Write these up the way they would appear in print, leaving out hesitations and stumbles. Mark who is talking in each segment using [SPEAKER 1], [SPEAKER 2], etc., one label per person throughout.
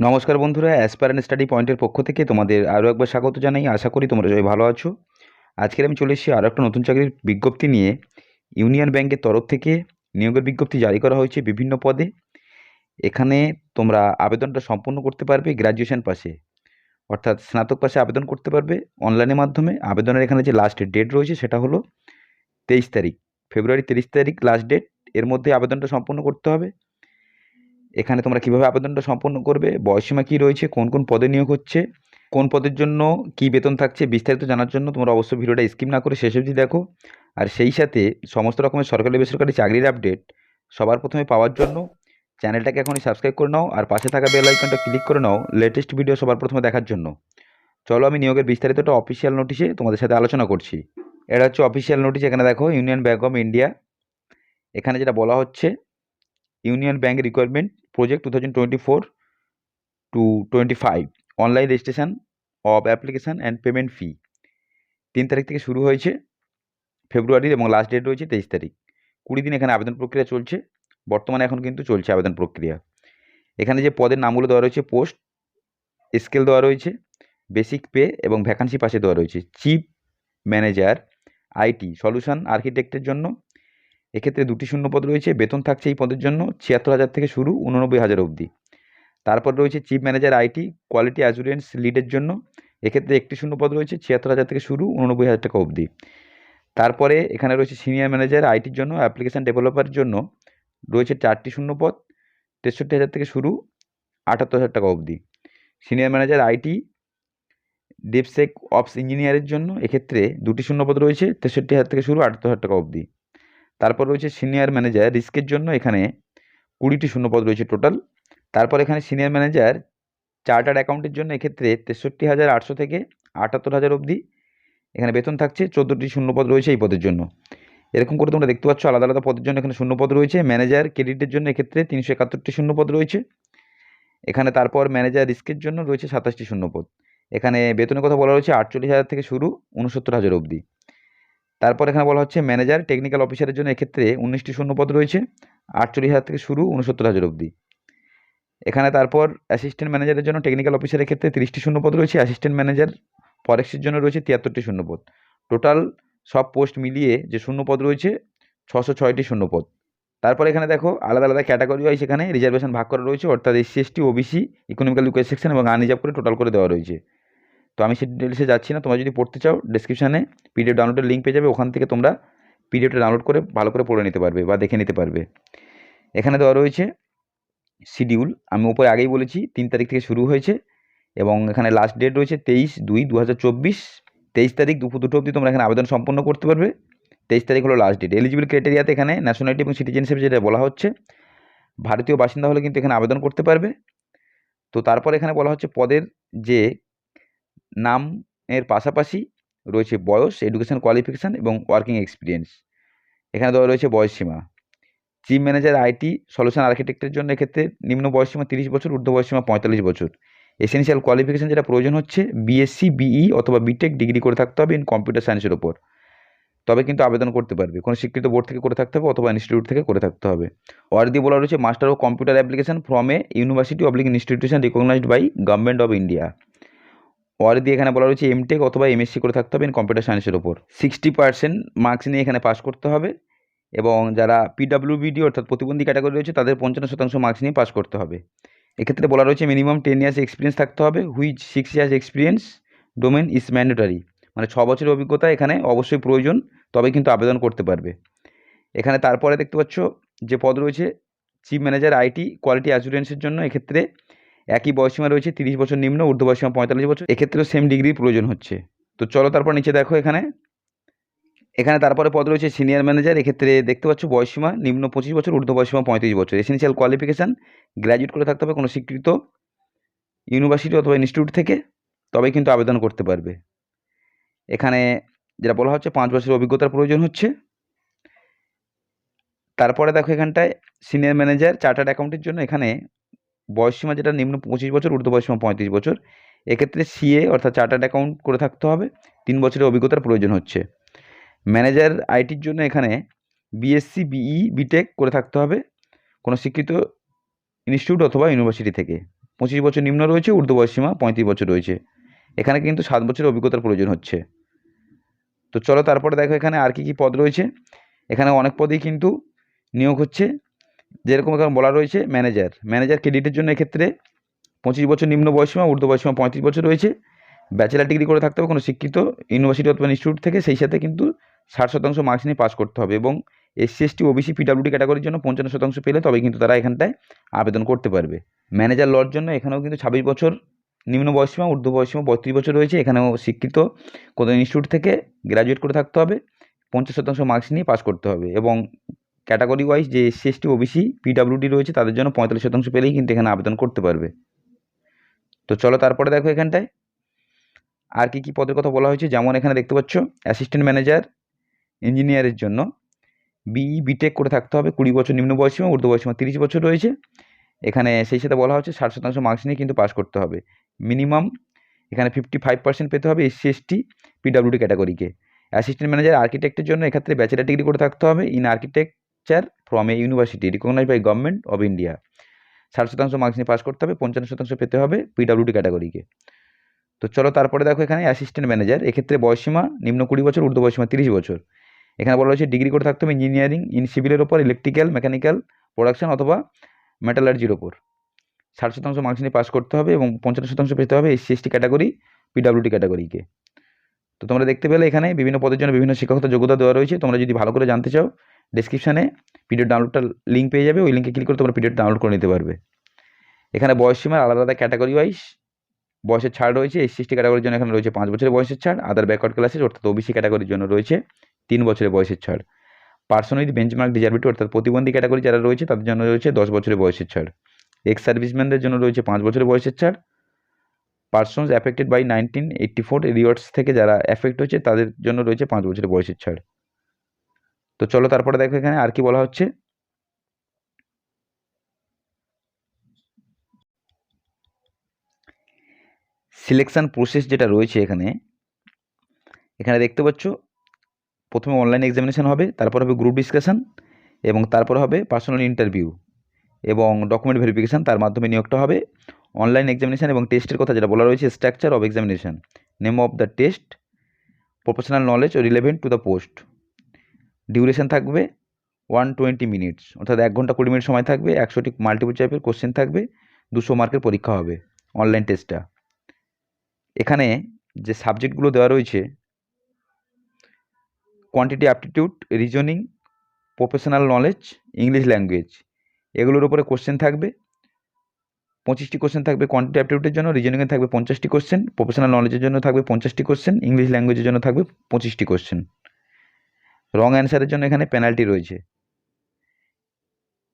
[SPEAKER 1] নমস্কার বন্ধুরা, aspirant study পয়েন্টের পক্ষ থেকে তোমাদের আরও একবার স্বাগত জানাই। আশা করি তোমরা সবাই ভালো আছো। আজকের আমি চলে এসেছি আরও একটা নতুন চাকরির বিজ্ঞপ্তি নিয়ে। ইউনিয়ন ব্যাংকের তরফ থেকে নিয়োগের বিজ্ঞপ্তি জারি করা হয়েছে বিভিন্ন পদে। এখানে তোমরা আবেদনটা সম্পূর্ণ করতে পারবে গ্র্যাজুয়েশন পাশে, অর্থাৎ স্নাতক পাশে আবেদন করতে পারবে অনলাইনের মাধ্যমে। আবেদনের এখানে যে লাস্ট ডেট রয়েছে সেটা হলো 23 তারিখ, ফেব্রুয়ারি 30 তারিখ লাস্ট ডেট। এর মধ্যে আবেদনটা সম্পূর্ণ করতে হবে। এখানে তোমরা কিভাবে আবেদনটা সম্পন্ন করবে, বয়সসীমা কী রয়েছে, কোন কোন পদে নিয়োগ হচ্ছে, কোন পদের জন্য কী বেতন থাকছে, বিস্তারিত জানার জন্য তোমরা অবশ্যই ভিডিওটা স্কিপ না করে শেষ অবধি দেখো। আর সেই সাথে সমস্ত রকমের সরকারি বেসরকারি চাকরির আপডেট সবার প্রথমে পাওয়ার জন্য চ্যানেলটাকে এখনই সাবস্ক্রাইব করে নাও আর পাশে থাকা বেল আইকনটা ক্লিক করে নাও লেটেস্ট ভিডিও সবার প্রথমে দেখার জন্য। চলো আমি নিয়োগের বিস্তারিতটা অফিসিয়াল নোটিশে তোমাদের সাথে আলোচনা করছি। এটা হচ্ছে অফিসিয়াল নোটিশ। এখানে দেখো ইউনিয়ন ব্যাংক অফ ইন্ডিয়া, এখানে যেটা বলা হচ্ছে union bank requirement project 2024-25 online registration of application and payment ফি 3 তারিখ থেকে শুরু হয়েছে ফেব্রুয়ারির, এবং লাস্ট ডেট রয়েছে 23 তারিখ। 20 দিন এখানে আবেদন প্রক্রিয়া চলছে। বর্তমানে এখন কিন্তু চলছে আবেদন প্রক্রিয়া। এখানে যে পদের নামগুলো দেওয়া রয়েছে, পোস্ট স্কেল দেওয়া রয়েছে, বেসিক পে এবং ভ্যাকান্সি পাশে দেওয়া রয়েছে। চিফ ম্যানেজার আইটি সলিউশন আর্কিটেক্টের জন্য এক্ষেত্রে 2টি শূন্যপদ রয়েছে। বেতন থাকছে এই পদের জন্য 76,000 থেকে শুরু 89,000 অবধি। তারপর রয়েছে chief manager IT quality assurance লিডের জন্য, এক্ষেত্রে 1টি শূন্যপদ রয়েছে 76,000 থেকে শুরু 89,000 টাকা অবধি। তারপরে এখানে রয়েছে সিনিয়র ম্যানেজার আইটির জন্য, অ্যাপ্লিকেশান ডেভেলপারের জন্য রয়েছে 4টি শূন্যপদ 63,000 থেকে শুরু 78,000 টাকা অবধি। Senior manager IT DevSecOps ইঞ্জিনিয়ারের জন্য এক্ষেত্রে 2টি শূন্যপদ রয়েছে 63,000 থেকে শুরু 78,000 টাকা অবধি। তারপর রয়েছে সিনিয়র ম্যানেজার রিস্কের জন্য, এখানে 20টি শূন্যপদ রয়েছে টোটাল। তারপর এখানে সিনিয়র ম্যানেজার চার্টার্ড অ্যাকাউন্টের জন্য এক্ষেত্রে 63,800 থেকে 78,000 অবধি। এখানে বেতন থাকছে 14টি শূন্যপদ রয়েছে এই পদের জন্য। এরকম করে তোমরা দেখতে পাচ্ছ আলাদা আলাদা পদের জন্য এখানে শূন্যপদ রয়েছে। ম্যানেজার ক্রেডিটের জন্য এক্ষেত্রে 371টি শূন্যপদ রয়েছে এখানে। তারপর ম্যানেজার রিস্কের জন্য রয়েছে 27টি শূন্যপদ। এখানে বেতনের কথা বলা রয়েছে 48,000 থেকে শুরু 69,000 অবধি। তারপর এখানে বলা হচ্ছে ম্যানেজার টেকনিক্যাল অফিসারের জন্য এক্ষেত্রে 19টি শূন্যপদ রয়েছে 48,000 থেকে শুরু 69,000 অবধি। এখানে তারপর অ্যাসিস্ট্যান্ট ম্যানেজারের জন্য টেকনিক্যাল অফিসারের ক্ষেত্রে 30টি শূন্যপদ রয়েছে। অ্যাসিস্ট্যান্ট ম্যানেজার ফরেক্সের জন্য রয়েছে 73টি শূন্যপদ। টোটাল সব পোস্ট মিলিয়ে যে শূন্যপদ রয়েছে 606টি শূন্যপদ। তারপর এখানে দেখো আলাদা আলাদা ক্যাটাগরি হয়, সেখানে রিজার্ভেশন ভাগ করা রয়েছে, অর্থাৎ SC ST OBC economical weak section এবং আনরিজার্ভ করে টোটাল করে দেওয়া রয়েছে। তো আমি সেই ডিটেলসে যাচ্ছি না। তোমরা যদি পড়তে চাও ডেসক্রিপশানে PDF ডাউনলোডের লিঙ্ক পেয়ে যাবে, ওখান থেকে তোমরা PDFটা ডাউনলোড করে ভালো করে পড়ে নিতে পারবে বা দেখে নিতে পারবে। এখানে দেওয়া রয়েছে শিডিউল, আমি উপরে আগেই বলেছি 3 তারিখ থেকে শুরু হয়েছে এবং এখানে লাস্ট ডেট রয়েছে 23/2/2024। 23 তারিখ দুপুর 2টো অবধি তোমরা এখানে আবেদন সম্পন্ন করতে পারবে। 23 তারিখ হলো লাস্ট ডেট। এলিজিবল ক্রাইটেরিয়াতে এখানে ন্যাশনালিটি এবং সিটিজেনশিপ যেটা বলা হচ্ছে, ভারতীয় বাসিন্দা হলে কিন্তু এখানে আবেদন করতে পারবে। তো তারপর এখানে বলা হচ্ছে পদের যে নাম এর পাশাপাশি রয়েছে বয়স, এডুকেশন কোয়ালিফিকেশান এবং ওয়ার্কিং এক্সপিরিয়েন্স। এখানে দেওয়া রয়েছে বয়সসীমা। চিফ ম্যানেজার আইটি সলিউশন আর্কিটেক্টের জন্য এক্ষেত্রে নিম্ন বয়সসীমা 30 বছর, ঊর্ধ্ব বয়সসীমা 45 বছর। এসেনশিয়াল কোয়ালিফিকেশান যেটা প্রয়োজন হচ্ছে BSc BE অথবা BTech ডিগ্রি করে থাকতে হবে ইন কম্পিউটার সায়েন্সের ওপর, তবে কিন্তু আবেদন করতে পারবে। কোনো স্বীকৃত বোর্ড থেকে করে থাকতে হবে অথবা ইনস্টিটিউট থেকে করে থাকতে হবে। ওয়ার্ড দিয়ে বলা রয়েছে master of computer application from a university oblique institution recognised by government of India. Word দিয়ে এখানে বলা রয়েছে MTech অথবা MSc করে থাকতে হবে ইন কম্পিউটার সায়েন্সের ওপর। 60% মার্কস নিয়ে এখানে পাস করতে হবে এবং যারা PWBD অর্থাৎ প্রতিবন্ধী ক্যাটাগরি রয়েছে তাদের 55% মার্কস নিয়ে পাস করতে হবে। এক্ষেত্রে বলা রয়েছে মিনিমাম 10 ইয়ার্স এক্সপিরিয়েন্স থাকতে হবে, which 6 years experience domain is mandatory, মানে 6 বছরের অভিজ্ঞতা এখানে অবশ্যই প্রয়োজন, তবে কিন্তু আবেদন করতে পারবে। এখানে তারপরে দেখতে পাচ্ছ যে পদ রয়েছে চিফ ম্যানেজার আইটি কোয়ালিটি অ্যাসুরেন্সের জন্য, এক্ষেত্রে একই বয়সীমা রয়েছে 30 বছর নিম্ন, ঊর্ধ্ব বয়সীমা 45 বছর। এক্ষেত্রেও সেম ডিগ্রির প্রয়োজন হচ্ছে। তো চলো তারপর নিচে দেখো এখানে তারপরে পদ রয়েছে সিনিয়র ম্যানেজার। এক্ষেত্রে দেখতে পাচ্ছ বয়সীমা নিম্ন 25 বছর, ঊর্ধ্ব বয়সীমা 35 বছর। এসেনশিয়াল কোয়ালিফিকেশান গ্র্যাজুয়েট করে থাকতে হবে কোনো স্বীকৃত ইউনিভার্সিটি অথবা ইনস্টিটিউট থেকে, তবে কিন্তু আবেদন করতে পারবে। এখানে যেটা বলা হচ্ছে 5 বছরের অভিজ্ঞতার প্রয়োজন হচ্ছে। তারপরে দেখো এখানটায় সিনিয়র ম্যানেজার চার্টার্ড অ্যাকাউন্টের জন্য এখানে বয়সসীমা যেটা নিম্ন 25 বছর, ঊর্ধ্ব বয়সসীমা 35 বছর। এক্ষেত্রে CA অর্থাৎ চার্টার্ড অ্যাকাউন্ট করে থাকতে হবে, 3 বছরের অভিজ্ঞতার প্রয়োজন হচ্ছে। ম্যানেজার আইটির জন্য এখানে BSc BE BTech করে থাকতে হবে কোনো স্বীকৃত ইনস্টিটিউট অথবা ইউনিভার্সিটি থেকে, 25 বছর নিম্ন রয়েছে, ঊর্ধ্ব বয়সসীমা 35 বছর রয়েছে। এখানে কিন্তু 7 বছরের অভিজ্ঞতার প্রয়োজন হচ্ছে। তো চলো তারপরে দেখো এখানে আর কি পদ রয়েছে। এখানে অনেক পদেই কিন্তু নিয়োগ হচ্ছে, যেরকম এখানে বলা রয়েছে ম্যানেজার ক্রেডিটের জন্য এক্ষেত্রে 25 বছর নিম্ন বয়সসীমা, ঊর্ধ্ব বয়সসীমা 35 বছর রয়েছে। ব্যাচেলার ডিগ্রি করে থাকতে হবে কোনো শিক্ষিত ইউনিভার্সিটি অথবা ইনস্টিটিউট থেকে, সেই সাথে কিন্তু 60% মার্কস নিয়ে পাস করতে হবে, এবং এসসি এসটি ওবিসি পিডাব্লিউডি ক্যাটাগরির জন্য 55% পেলে তবে কিন্তু তারা এখানটায় আবেদন করতে পারবে। ম্যানেজার লর জন্য এখানেও কিন্তু 26 বছর নিম্ন বয়সসীমা, ঊর্ধ্ব বয়সসীমা 32 বছর রয়েছে। এখানেও শিক্ষিত কোনো ইনস্টিটিউট থেকে গ্র্যাজুয়েট করে থাকতে হবে, 50% মার্কস নিয়ে পাস করতে হবে, এবং ক্যাটাগরি ওয়াইজ যে এসসি এসটি ওবিসি পিডাব্লিউডি রয়েছে তাদের জন্য 45% পেলেই কিন্তু এখানে আবেদন করতে পারবে। তো চলো তারপরে দেখো এখানটায় আর কি পদের কথা বলা হয়েছে। যেমন এখানে দেখতে পাচ্ছ অ্যাসিস্ট্যান্ট ম্যানেজার ইঞ্জিনিয়ারের জন্য বিই বিটেক করে থাকতে হবে, 20 বছর নিম্ন বয়সসীমা, ঊর্ধ্ব বয়সসীমা 30 বছর রয়েছে। এখানে সেই সাথে বলা হচ্ছে 60% মার্কস নিয়ে কিন্তু পাস করতে হবে। মিনিমাম এখানে 55% পেতে হবে এসসি এসটি পিডাব্লিউডি ক্যাটাগরিকে। অ্যাসিস্ট্যান্ট ম্যানেজার আর্কিটেক্টের জন্য এক্ষেত্রে ব্যাচেলার ডিগ্রি করে থাকতে হবে in architecture from a university recognised by government of India. 60% marks নিয়ে পাস করতে হবে, 55% পেতে হবে পিডাব্লিউডি ক্যাটাগরিকে। তো চলো তারপরে দেখো এখানে অ্যাসিস্ট্যান্ট ম্যানেজার, এক্ষেত্রে বয়সসীমা নিম্ন 20 বছর, ঊর্ধ্ব বয়সসীমা 30 বছর। এখানে বলা হয়েছে ডিগ্রি করে থাকতে হবে ইঞ্জিনিয়ারিং ইন সিভিলের ওপর, ইলেকট্রিক্যাল, মেকানিক্যাল, প্রোডাকশন অথবা মেটালার্জির ওপর। 60% মার্কস নিয়ে পাস করতে হবে এবং 55% পেতে হবে এসসি এসটি ক্যাটাগরি পিডাব্লিউডি ক্যাটাগরিকে। তো তোমরা দেখতে পেলে এখানে বিভিন্ন পদের জন্য বিভিন্ন শিক্ষাগত যোগ্যতা দেওয়া রয়েছে। তোমরা যদি ভালো করে জানতে চাও ডেসক্রিপশানে পিডিএফ ডাউনলোডটার লিঙ্ক পেয়ে যাবে, ওই লিঙ্কে ক্লিক করে তোমরা পিডিএফ ডাউনলোড করে নিতে পারবে। এখানে বয়সসীমার আলাদা আলাদা ক্যাটাগরি ওয়াইজ বয়সের ছাড় রয়েছে। এসসি এসটি ক্যাটাগরির জন্য এখানে রয়েছে 5 বছরের বয়সের ছাড়, আদার ব্যাকওয়ার্ড ক্লাসেস অর্থাৎ ওবিসি ক্যাটাগরির জন্য রয়েছে 3 বছরের বয়সের ছাড়। পার্সোনালি বেঞ্চমার্ক ডিজাবিলিটি অর্থাৎ প্রতিবন্ধী ক্যাটাগরি যারা রয়েছে তাদের জন্য রয়েছে 10 বছরের বয়সের ছাড়। এক্স সার্ভিসম্যানদের জন্য রয়েছে 5 বছরের বয়সের ছাড়। পার্সনস অ্যাফেক্টেড বাই 1984 রিওয়ার্ডস থেকে যারা অ্যাফেক্ট হয়েছে তাদের জন্য রয়েছে 5 বছরের বয়সের ছাড়। তো চলো তারপরে দেখো এখানে আর কি বলা হচ্ছে। সিলেকশন প্রসেস যেটা রয়েছে এখানে দেখতে পাচ্ছ প্রথমে অনলাইন এক্সামিনেশন হবে, তারপর হবে গ্রুপ ডিসকাশন, এবং তারপর হবে পার্সোনাল ইন্টারভিউ এবং ডকুমেন্ট ভেরিফিকেশান। তার মাধ্যমে নিয়োগটা হবে। অনলাইন এক্সামিনেশান এবং টেস্টের কথা যেটা বলা রয়েছে, structure of examination, name of the test, professional knowledge ও relevant to the post. Duration থাকবে 120 মিনিটস, অর্থাৎ 1 ঘন্টা 20 মিনিট সময় থাকবে। 100টি মাল্টিপল চয়েসের কোশ্চেন থাকবে, 200 মার্কের পরীক্ষা হবে অনলাইন টেস্টটা। এখানে যে সাবজেক্টগুলো দেওয়া রয়েছে quantity aptitude, reasoning, professional knowledge, English language, এগুলোর উপরে কোশ্চেন থাকবে। 25টি কোশ্চেন থাকবে কোয়ান্টিটি অ্যাপটিটিউডের জন্য, রিজনিংয়ে থাকবে 50টি কোশ্চেন, প্রফেশনাল নলেজের জন্য থাকবে 50টি কোশ্চেন, ইংলিশ ল্যাঙ্গুয়েজের জন্য থাকবে 25টি কোশ্চেন। রং অ্যান্সারের জন্য এখানে পেনাল্টি রয়েছে।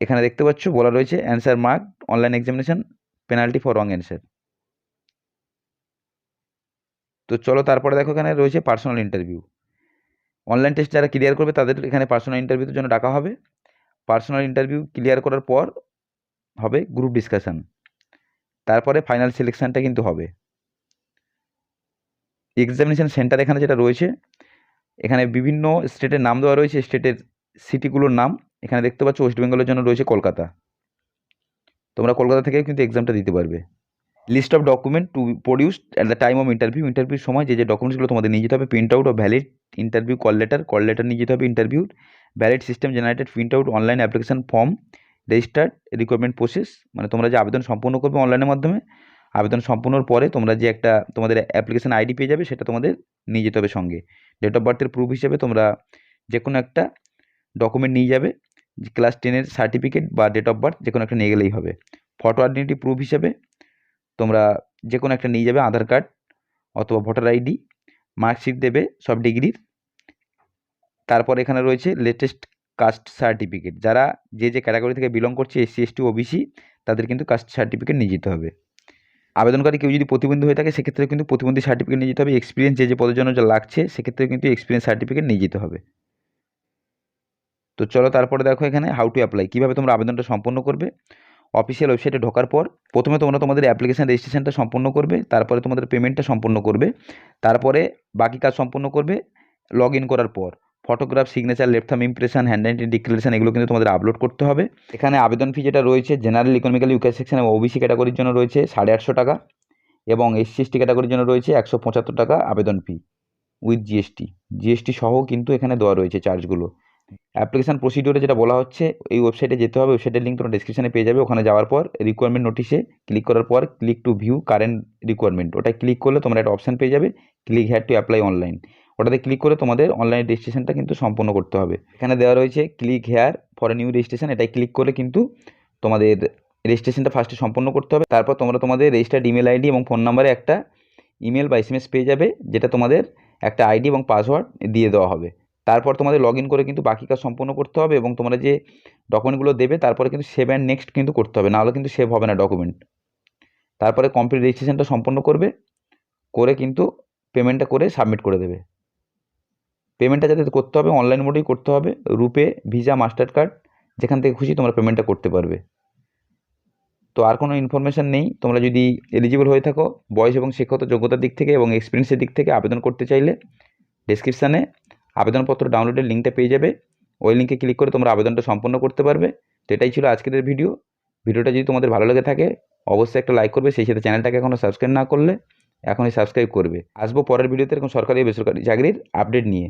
[SPEAKER 1] এখানে দেখতে পাচ্ছ বলা রয়েছে answer mark online examination, penalty for wrong answer. তো চলো তারপরে দেখো এখানে রয়েছে পার্সোনাল ইন্টারভিউ। অনলাইন টেস্ট যারা ক্লিয়ার করবে তাদের এখানে পার্সোনাল ইন্টারভিউর জন্য ডাকা হবে। পার্সোনাল ইন্টারভিউ ক্লিয়ার করার পর হবে গ্রুপ ডিসকাশন, তারপরে ফাইনাল সিলেকশানটা কিন্তু হবে। এক্সামিনেশন সেন্টার এখানে যেটা রয়েছে, এখানে বিভিন্ন স্টেটের নাম দেওয়া রয়েছে, স্টেটের সিটিগুলোর নাম। এখানে দেখতে পাচ্ছ ওয়েস্ট বেঙ্গলের জন্য রয়েছে কলকাতা। তোমরা কলকাতা থেকেও কিন্তু এক্সামটা দিতে পারবে। List of document to produced at the time of ইন্টারভিউর সময় যে ডকুমেন্টসগুলো তোমাদের নিয়ে যেতে হবে, print out of valid interview call letter নিয়ে যেতে হবে ইন্টারভিউর, valid system generated print out online application form, registered recruitment process, মানে তোমরা যে আবেদন সম্পূর্ণ করবে অনলাইনের মাধ্যমে, আবেদন সম্পূর্ণর পরে তোমরা যে একটা তোমাদের অ্যাপ্লিকেশন আইডি পেয়ে যাবে সেটা তোমাদের নিয়ে যেতে হবে সঙ্গে। ডেট অফ বার্থের প্রুফ হিসেবে তোমরা যে কোনো একটা ডকুমেন্ট নিয়ে যাবে, ক্লাস 10-এর সার্টিফিকেট বা ডেট অফ বার্থ যে কোনো একটা নিয়ে গেলেই হবে। ফটো আইডেন্টি প্রুফ হিসেবে তোমরা যে কোনো একটা নিয়ে যাবে, আধার কার্ড অথবা ভোটার আইডি, মার্কশিট দেবে সব ডিগ্রির। তারপর এখানে রয়েছে লেটেস্ট কাস্ট সার্টিফিকেট, যারা যে ক্যাটাগরি থেকে বিলং করছে এসসি এসটি ওবিসি তাদের কিন্তু কাস্ট সার্টিফিকেট নিয়ে যেতে হবে। আবেদনকারী কেউ যদি প্রতিবন্ধী হয়ে থাকে সেক্ষেত্রে কিন্তু প্রতিবন্ধী সার্টিফিকেট নিয়ে যেতে হবে। এক্সপিরিয়েন্স যে পদের জন্য যা লাগছে সেক্ষেত্রে কিন্তু এক্সপিরিয়েন্স সার্টিফিকেট নিয়ে যেতে হবে। তো চলো তারপরে দেখো এখানে হাউ টু অ্যাপ্লাই, কীভাবে তোমরা আবেদনটা সম্পন্ন করবে। অফিসিয়াল ওয়েবসাইটে ঢোকার পর প্রথমে তোমরা তোমাদের অ্যাপ্লিকেশান রেজিস্ট্রেশনটা সম্পূর্ণ করবে, তারপরে তোমাদের পেমেন্টটা সম্পূর্ণ করবে, তারপরে বাকি কাজ সম্পূর্ণ করবে লগ ইন করার পর। Photograph, signature, left thumb impression, handwriting declaration এগুলো কিন্তু তোমাদের আপলোড করতে হবে। এখানে আবেদন ফি যেটা রয়েছে জেনারেল, ইকোনমিক্যালি উইকার সেকশন এবং ওবিসি ক্যাটাগরির জন্য রয়েছে 850 টাকা এবং এসসি এসটি ক্যাটাগরির জন্য রয়েছে 175 টাকা আবেদন ফি উইথ জিএসটি সহ কিন্তু এখানে দেওয়া রয়েছে চার্জগুলো। অ্যাপ্লিকেশান প্রসিডিওরে যেটা বলা হচ্ছে, এই ওয়েবসাইটে যেতে হবে, ওয়েবসাইটের লিঙ্ক তোমরা ডেসক্রিপশনে পেয়ে যাবে। ওখানে যাওয়ার পর রিকোয়ারমেন্ট নোটিশে ক্লিক করার পর click to view current requirement, ওটাই ক্লিক করলে তোমরা একটা অপশান পেয়ে যাবে click here to apply online. ওটাতে ক্লিক করে তোমাদের অনলাইন রেজিস্ট্রেশনটা কিন্তু সম্পন্ন করতে হবে। এখানে দেওয়া রয়েছে click here for new registration, এটাই ক্লিক করে কিন্তু তোমাদের রেজিস্ট্রেশনটা ফার্স্টে সম্পন্ন করতে হবে। তারপর তোমরা তোমাদের রেজিস্টার্ড ইমেল আইডি এবং ফোন নাম্বারে একটা ইমেল বা এসএমএস পেয়ে যাবে, যেটা তোমাদের একটা আইডি এবং পাসওয়ার্ড দিয়ে দেওয়া হবে। তারপর তোমাদের লগ ইন করে কিন্তু বাকি কাজ সম্পূর্ণ করতে হবে এবং তোমরা যে ডকুমেন্টগুলো দেবে তারপরে কিন্তু সেভ অ্যান্ড নেক্সট কিন্তু করতে হবে, নাহলে কিন্তু সেভ হবে না ডকুমেন্ট। তারপরে কমপ্লিট রেজিস্ট্রেশনটা সম্পন্ন করে কিন্তু পেমেন্টটা করে সাবমিট করে দেবে। পেমেন্টটা যাতে করতে হবে অনলাইন মোডেই করতে হবে, রুপে, ভিসা, মাস্টার কার্ড যেখান থেকে খুশি তোমরা পেমেন্টটা করতে পারবে। তো আর কোনো ইনফরমেশান নেই। তোমরা যদি এলিজিবল হয়ে থাকো বয়স এবং শিক্ষাগত যোগ্যতার দিক থেকে এবং এক্সপিরিয়েন্সের দিক থেকে আবেদন করতে চাইলে ডেসক্রিপশানে আবেদনপত্র ডাউনলোডের লিঙ্কটা পেয়ে যাবে, ওই লিঙ্কে ক্লিক করে তোমরা আবেদনটা সম্পন্ন করতে পারবে। তো এটাই ছিল আজকের ভিডিওটা যদি তোমাদের ভালো লেগে থাকে অবশ্যই একটা লাইক করবে, সেই সাথে চ্যানেলটাকে এখনও সাবস্ক্রাইব না করলে এখনই সাবস্ক্রাইব করবে। আসবো পরের ভিডিওতে এরকম সরকারি বেসরকারি চাকরির আপডেট নিয়ে।